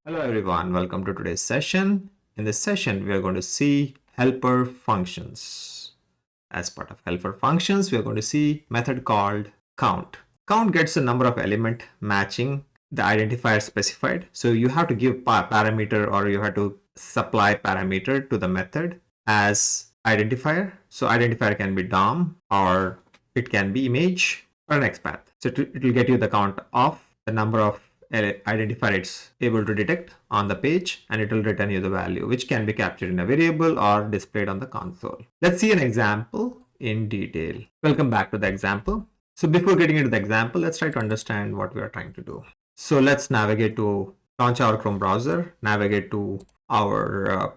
Hello everyone, welcome to today's session. In this session, we are going to see helper functions. As part of helper functions, we are going to see method called count. Count gets the number of element matching the identifier specified. So you have to give parameter or you have to supply parameter to the method as identifier. So identifier can be DOM or it can be image or an XPath. So it will get you the count of the number of identifier it's able to detect on the page, and it will return you the value, which can be captured in a variable or displayed on the console. Let's see an example in detail. Welcome back to the example. So before getting into the example, let's try to understand what we are trying to do. So let's navigate to launch our Chrome browser, navigate to our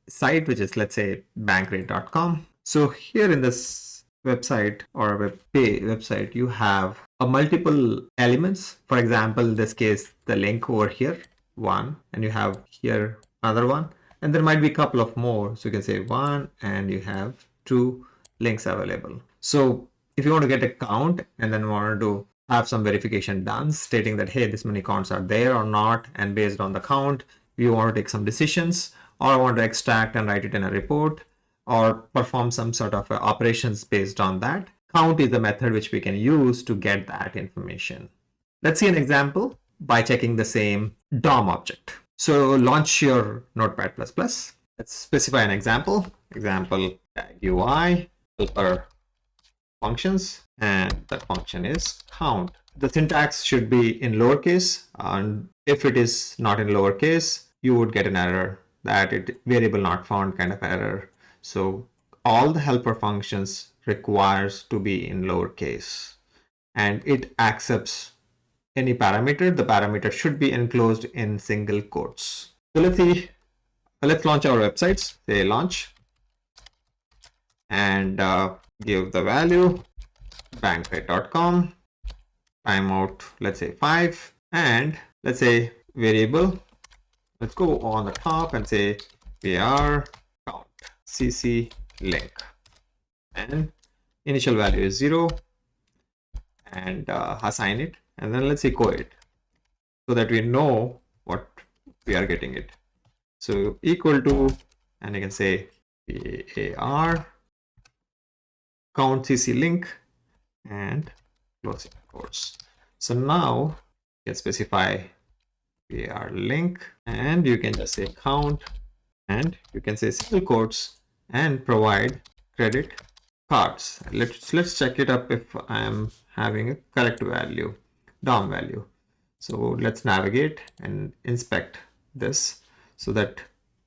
site, which is, let's say, bankrate.com. So here in this website or website, you have a multiple elements. For example, in this case, the link over here, one, and you have here another one, and there might be a couple of more. So you can say one, and you have two links available. So if you want to get a count and then want to have some verification done stating that, hey, this many counts are there or not, and based on the count, you want to take some decisions, or I want to extract and write it in a report, or perform some sort of operations based on that. Count is the method which we can use to get that information. Let's see an example by checking the same DOM object. So launch your Notepad++. Let's specify an example. Example TagUI Helper functions, and the function is count. The syntax should be in lowercase, and if it is not in lowercase, you would get an error that it variable not found kind of error. So all the helper functions requires to be in lowercase, and it accepts any parameter. The parameter should be enclosed in single quotes. So let's see. Let's launch our websites. Say launch, and give the value bankrate.com, timeout, let's say 5, and let's say variable. Let's go on the top and say var count cc link, and initial value is 0, and assign it, and then let's echo it so that we know what we are getting it. So equal to, and you can say var count cc link and closing quotes. So now you can specify var link, and you can just say count, and you can say single quotes and provide credit cards. Let's check it up if I am having a correct value, DOM value. So let's navigate and inspect this so that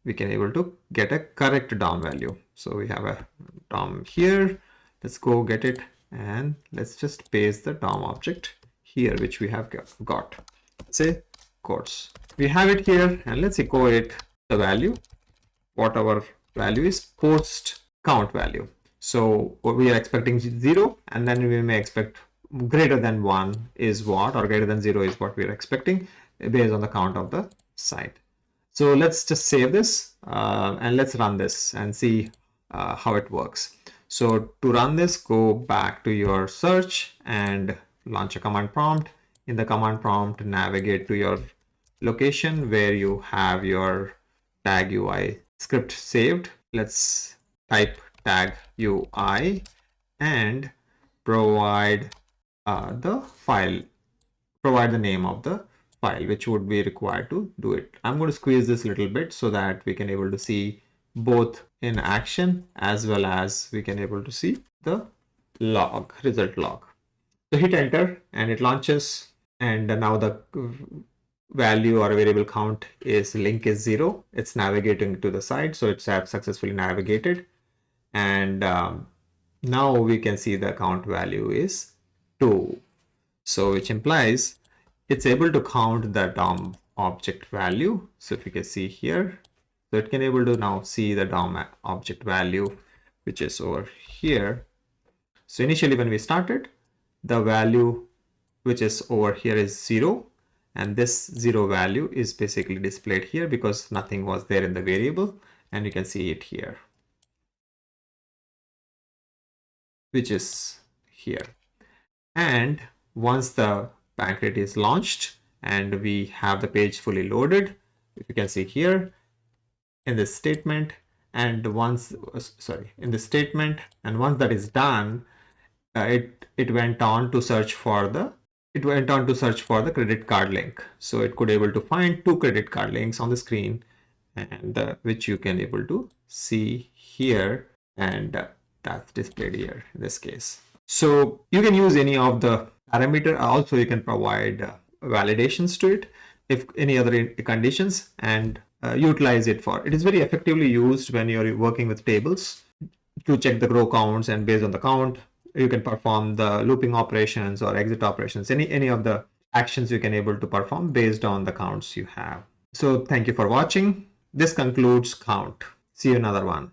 we can able to get a correct DOM value. So we have a DOM here. Let's go get it, and let's just paste the DOM object here, which we have got. Let's say quotes. We have it here, and let's echo it the value. What our value is, post count value. So what we are expecting 0, and then we may expect greater than 1 is what, or greater than 0 is what we are expecting based on the count of the site. So let's just save this and let's run this and see how it works. So to run this, go back to your search and launch a command prompt. In the command prompt, navigate to your location where you have your TagUI script saved. Let's type TagUI and provide the file, provide the name of the file which would be required to do it. I'm going to squeeze this a little bit so that we can able to see both in action as well as we can able to see the log, result log. So hit enter and it launches, and now the value or variable count is link is 0. It's navigating to the site, so it's successfully navigated, and now we can see the count value is 2. So which implies it's able to count the DOM object value. So if you can see here, so it can able to now see the DOM object value, which is over here. So initially when we started, the value which is over here is 0, and this 0 value is basically displayed here because nothing was there in the variable, and you can see it here, which is here. And once the Bankrate is launched and we have the page fully loaded, if you can see here in this statement, and once, in this statement, and once that is done, it went on to search for the credit card link. So it could able to find 2 credit card links on the screen, and which you can able to see here, and that's displayed here in this case. So you can use any of the parameter. Also you can provide validations to it if any other conditions, and utilize it for it is very effectively used when you're working with tables to check the row counts, and based on the count you can perform the looping operations or exit operations, any of the actions you can able to perform based on the counts you have. So thank you for watching. This concludes count. See you another one.